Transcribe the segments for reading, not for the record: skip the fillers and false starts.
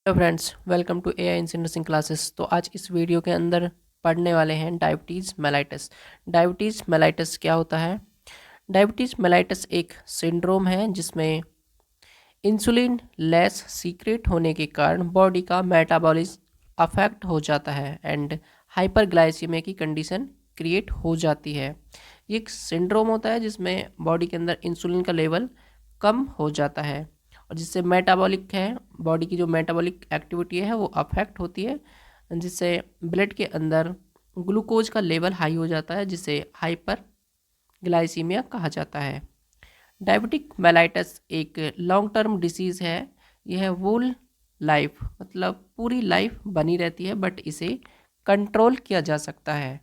Hello friends, welcome to AI in nursing classes. तो आज इस वीडियो के अंदर पढ़ने वाले हैं डायबिटीज़ मेलाइटस। डायबिटीज़ मेलाइटस क्या होता है? डायबिटीज़ मेलाइटस एक सिंड्रोम है जिसमें इंसुलिन लेस सीक्रेट होने के कारण बॉडी का मेटाबॉलिज्म अफेक्ट हो जाता है एंड हाइपरग्लाइसीमिया की कंडीशन क्रिएट हो जाती है। ये एक सिंड्रोम होता है जिसमें बॉडी के अंदर इंसुलिन का लेवल कम हो जाता है और जिससे मेटाबॉलिक है, बॉडी की जो मेटाबॉलिक एक्टिविटी है वो अफेक्ट होती है, जिससे ब्लड के अंदर ग्लूकोज का लेवल हाई हो जाता है जिसे हाइपर ग्लाइसीमिया कहा जाता है। डायबिटिक मेलाइटस एक लॉन्ग टर्म डिसीज़ है। यह वुल लाइफ मतलब पूरी लाइफ बनी रहती है, बट इसे कंट्रोल किया जा सकता है।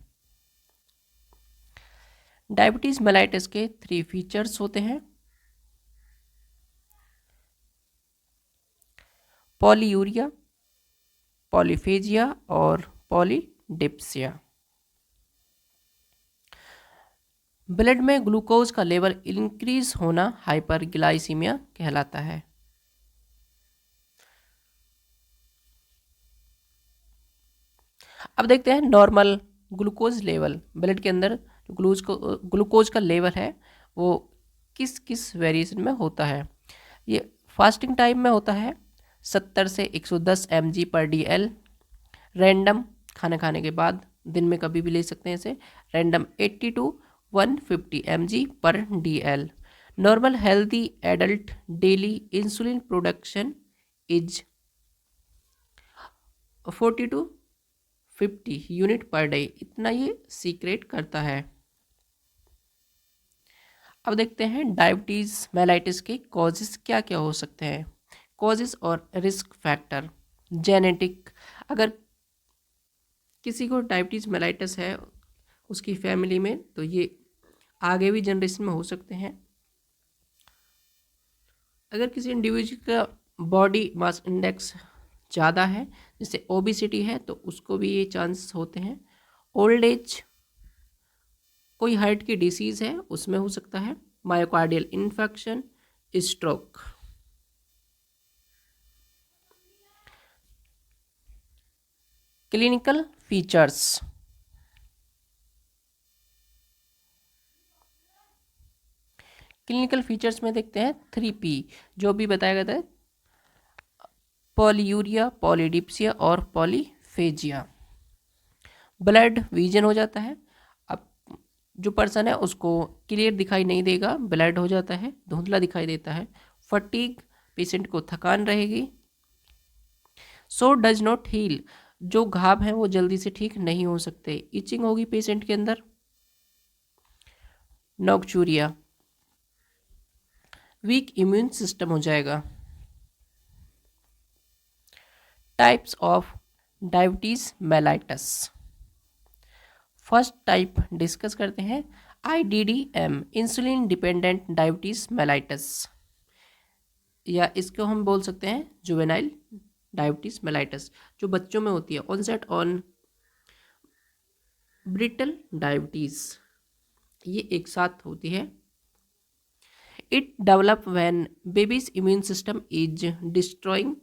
डायबिटीज़ मेलाइटस के 3 फीचर्स होते हैं: पॉलीयूरिया, पॉलीफेजिया और पॉलीडिप्सिया। ब्लड में ग्लूकोज का लेवल इंक्रीज होना हाइपरग्लाइसीमिया कहलाता है। अब देखते हैं नॉर्मल ग्लूकोज लेवल। ब्लड के अंदर ग्लूकोज का लेवल है वो किस किस वेरिएशन में होता है। ये फास्टिंग टाइम में होता है 70 से 110 mg/dl। रैंडम खाना खाने के बाद दिन में कभी भी ले सकते हैं इसे। Random 80 to 150 mg/dl। Normal healthy adult daily insulin production is 40 to 50 unit per day. इतना ये सीक्रेट करता है। अब देखते हैं डायबिटीज़ मेलाइटिस के कॉजेस क्या क्या हो सकते हैं। कॉजेस और रिस्क फैक्टर। जेनेटिक, अगर किसी को डायबिटीज़ मेलाइटिस है उसकी फैमिली में, तो ये आगे भी जनरेशन में हो सकते हैं। अगर किसी इंडिविजुअल का बॉडी मास इंडेक्स ज़्यादा है, जैसे ओबिसिटी है, तो उसको भी ये चांस होते हैं। ओल्ड एज, कोई हार्ट की डिसीज़ है उसमें हो सकता है। Myocardial infection, stroke. Clinical features. Clinical features में देखते हैं 3P जो भी बताया गया था: पॉलीयूरिया, पॉलीडिप्सिया और पॉलीफेजिया। ब्लड विजन हो जाता है। अब जो पर्सन है उसको क्लियर दिखाई नहीं देगा, ब्लड हो जाता है, धुंधला दिखाई देता है। फटीग, पेशेंट को थकान रहेगी। सो डज नॉट हील, जो घाव हैं वो जल्दी से ठीक नहीं हो सकते। इचिंग होगी पेशेंट के अंदर। नॉक्चूरिया, वीक इम्यून सिस्टम हो जाएगा। Types of diabetes mellitus. First type discuss करते हैं, IDDM, insulin dependent diabetes mellitus, या इसको हम बोल सकते हैं जुवेनाइल डायबिटीज मेलाइटस, जो बच्चों में होती है। ऑनसेट ऑन ब्रिटल डायबिटीज, ये एक साथ होती है। It develop when babies immune system is destroying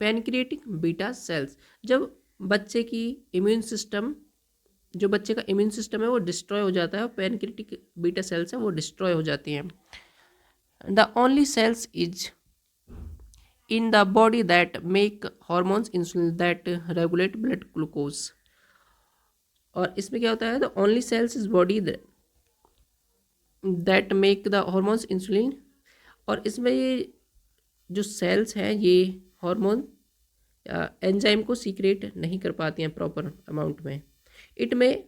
pancreatic beta cells, जब बच्चे की इम्यून सिस्टम, जो बच्चे का इम्यून सिस्टम है वो डिस्ट्रॉय हो जाता है और पैनक्रिएटिक बीटा सेल्स है वो डिस्ट्रॉय हो जाती हैं। The only cells is in the body that make hormones insulin that regulate blood glucose. और इसमें क्या होता है, the only cells is body that make the hormones insulin. और इसमें ये जो सेल्स हैं ये हार्मोन एंजाइम को सीक्रेट नहीं कर पाती हैं प्रॉपर अमाउंट में। इट में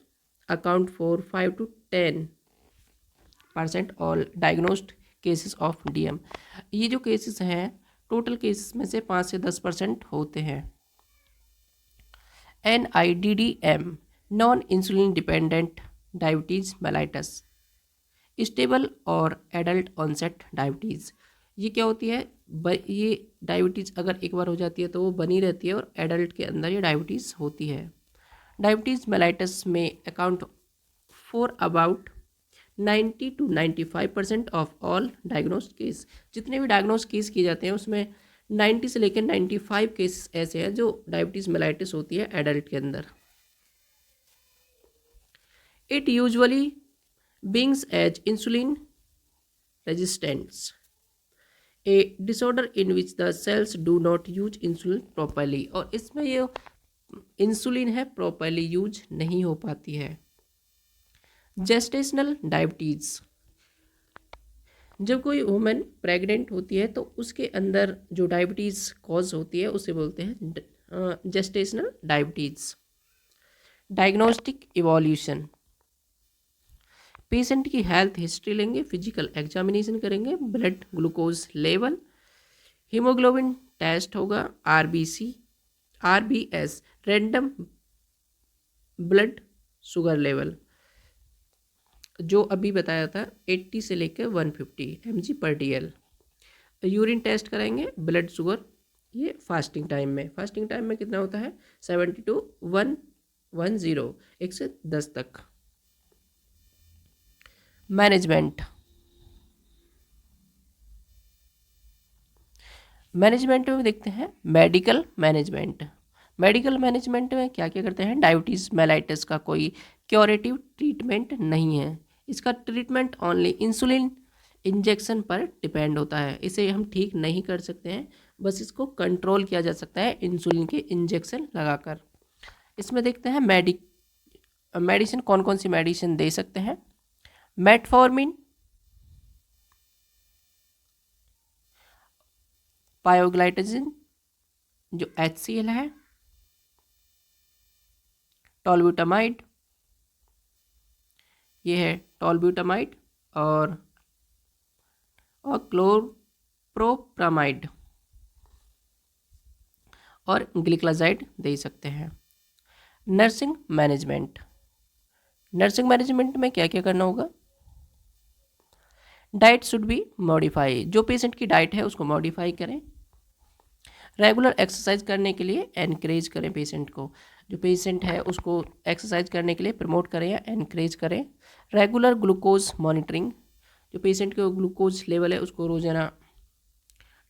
account for 5 to 10% all diagnosed cases of DM। ये जो केसेस हैं टोटल केसेस में से 5 से 10% होते हैं। NIDDM, non insulin dependent diabetes mellitus, stable और एडल्ट ऑनसेट डायबिटीज़। ये क्या होती है, ये डायबिटीज़ अगर एक बार हो जाती है तो वो बनी रहती है और एडल्ट के अंदर ये डायबिटीज़ होती है। डायबिटीज़ मेलाइटस में account for about 90 to 95% of all diagnosed case. जितने भी डायग्नोस्ड केस किए जाते हैं उसमें 90 से लेकर 95 केसेस ऐसे हैं जो डायबिटीज़ मेलाइटिस होती है एडल्ट के अंदर। It usually brings as insulin resistance, a disorder in which the cells do not use insulin properly. और इसमें ये इंसुलिन है प्रॉपरली यूज नहीं हो पाती है। जेस्टेशनल डायबिटीज़, जब कोई वुमेन प्रेग्नेंट होती है तो उसके अंदर जो डायबिटीज़ कॉज होती है उसे बोलते हैं gestational diabetes. Diagnostic evolution, patient की हेल्थ हिस्ट्री लेंगे, फिजिकल एग्जामिनेशन करेंगे, blood glucose level, haemoglobin test होगा, RBS random blood sugar level जो अभी बताया था 80 से लेकर 150 mg/dl। यूरिन टेस्ट कराएंगे, ब्लड शुगर, ये फास्टिंग टाइम में कितना होता है 70 to 110, 1 से 10 तक। मैनेजमेंट में देखते हैं मेडिकल मैनेजमेंट में क्या क्या करते हैं। डायबिटीज़ मेलाइटिस का कोई क्योरेटिव ट्रीटमेंट नहीं है, इसका ट्रीटमेंट ओनली इंसुलिन इंजेक्शन पर डिपेंड होता है। इसे हम ठीक नहीं कर सकते हैं, बस इसको कंट्रोल किया जा सकता है इंसुलिन के इंजेक्शन लगाकर। इसमें देखते हैं मेडिसिन कौन कौन सी मेडिसिन दे सकते हैं। मेटफॉर्मिन, पायोग्लाइटाजिन जो HCl है, टॉलब्यूटामाइड, ये है टॉलब्यूटामाइड, और क्लोरप्रोप्रामाइड और ग्लिक्लाजाइड दे सकते हैं। नर्सिंग मैनेजमेंट में क्या क्या करना होगा। डाइट शुड बी मॉडिफाई, जो पेशेंट की डाइट है उसको मॉडिफाई करें। रेगुलर एक्सरसाइज करने के लिए एनकरेज करें पेशेंट को, जो पेशेंट है उसको एक्सरसाइज करने के लिए प्रमोट करें या एनकरेज करें। रेगुलर ग्लूकोज मॉनिटरिंग, जो पेशेंट का ग्लूकोज लेवल है उसको रोजाना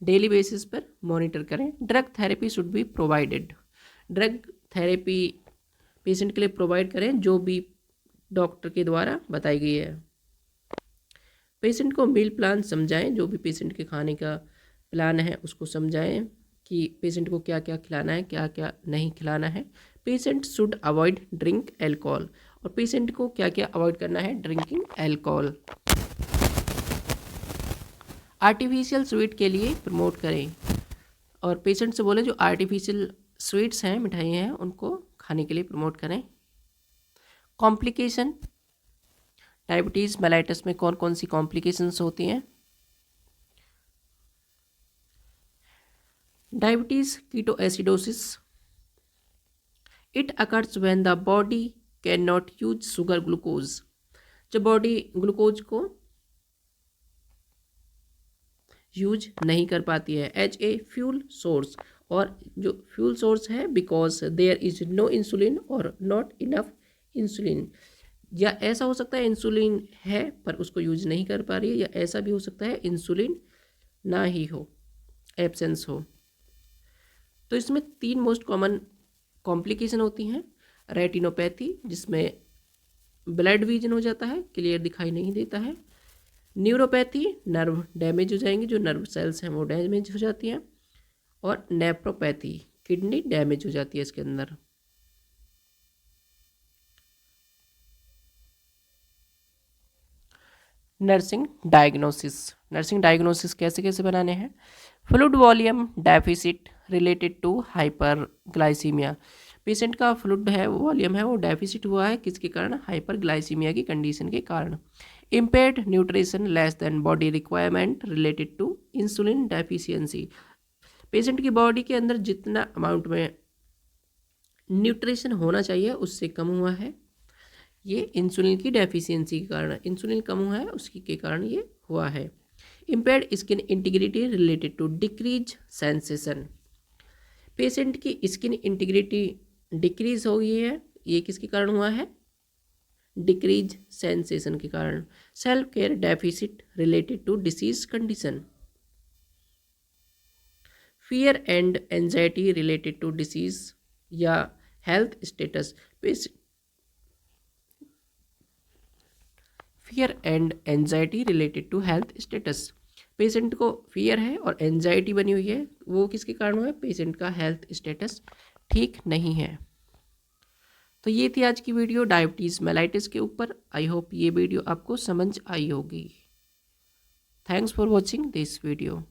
डेली बेसिस पर मॉनिटर करें। Drug therapy should be provided, drug therapy patient के लिए प्रोवाइड करें जो भी डॉक्टर के द्वारा बताई गई है। पेशेंट को मील प्लान समझाएं, जो भी पेशेंट के खाने का प्लान है उसको समझाएं कि पेशेंट को क्या क्या खिलाना है, क्या क्या नहीं खिलाना है। Patient should avoid drink alcohol, और पेशेंट को क्या क्या अवॉइड करना है ड्रिंकिंग एल्कोहल। आर्टिफिशियल स्वीट के लिए प्रमोट करें, और पेशेंट से बोले जो आर्टिफिशियल स्वीट्स हैं, मिठाइयाँ हैं, उनको खाने के लिए प्रमोट करें। कॉम्प्लिकेशन, डायबिटीज़ मेलाइटिस में कौन कौन सी कॉम्प्लिकेशंस होती हैं। Diabetes ketoacidosis, it occurs when the body can not use sugar glucose, जब बॉडी ग्लूकोज को यूज नहीं कर पाती है एज ए फ्यूल सोर्स, और जो फ्यूल सोर्स है because there is no insulin और नॉट इनफ इंसुलिन, या ऐसा हो सकता है इंसुलिन है पर उसको यूज नहीं कर पा रही है, या ऐसा भी हो सकता है इंसुलिन ना ही हो, एब्सेंस हो। तो इसमें 3 मोस्ट कॉमन कॉम्प्लिकेशन होती हैं। रेटिनोपैथी, जिसमें ब्लड विजन हो जाता है, क्लियर दिखाई नहीं देता है। न्यूरोपैथी, नर्व डैमेज हो जाएंगे, जो नर्व सेल्स हैं वो डैमेज हो जाती हैं। और नेफ्रोपैथी, किडनी डैमेज हो जाती है इसके अंदर। नर्सिंग डायग्नोसिस कैसे कैसे बनाने हैं। Fluid volume deficit related to hyperglycaemia, patient का फ्लूइड है वॉल्यूम है वो डेफिसिट हुआ है, किसके कारण, हाइपरग्लाइसीमिया की कंडीशन के कारण। Impaired nutrition less than body requirement related to insulin deficiency, patient की बॉडी के अंदर जितना अमाउंट में न्यूट्रिशन होना चाहिए उससे कम हुआ है, ये इंसुलिन की डेफिशिएंसी के कारण, इंसुलिन कम हुआ है उसकी के कारण ये हुआ है। Impaired skin integrity related to decrease sensation, patient की स्किन इंटीग्रिटी डिक्रीज हो गई है, ये किसके कारण हुआ है, डिक्रीज सेंसेशन के कारण। Self care deficit related to disease condition, fear and anxiety related to disease या health status. Fear and anxiety related to health status. Patient को फियर है और एंजाइटी बनी हुई है, वो किसके कारण हुआ है? पेशेंट का हेल्थ स्टेटस ठीक नहीं है। तो ये थी आज की वीडियो डायबिटीज़ मेलाइटिस के ऊपर। आई होप ये वीडियो आपको समझ आई होगी। Thanks for watching this video.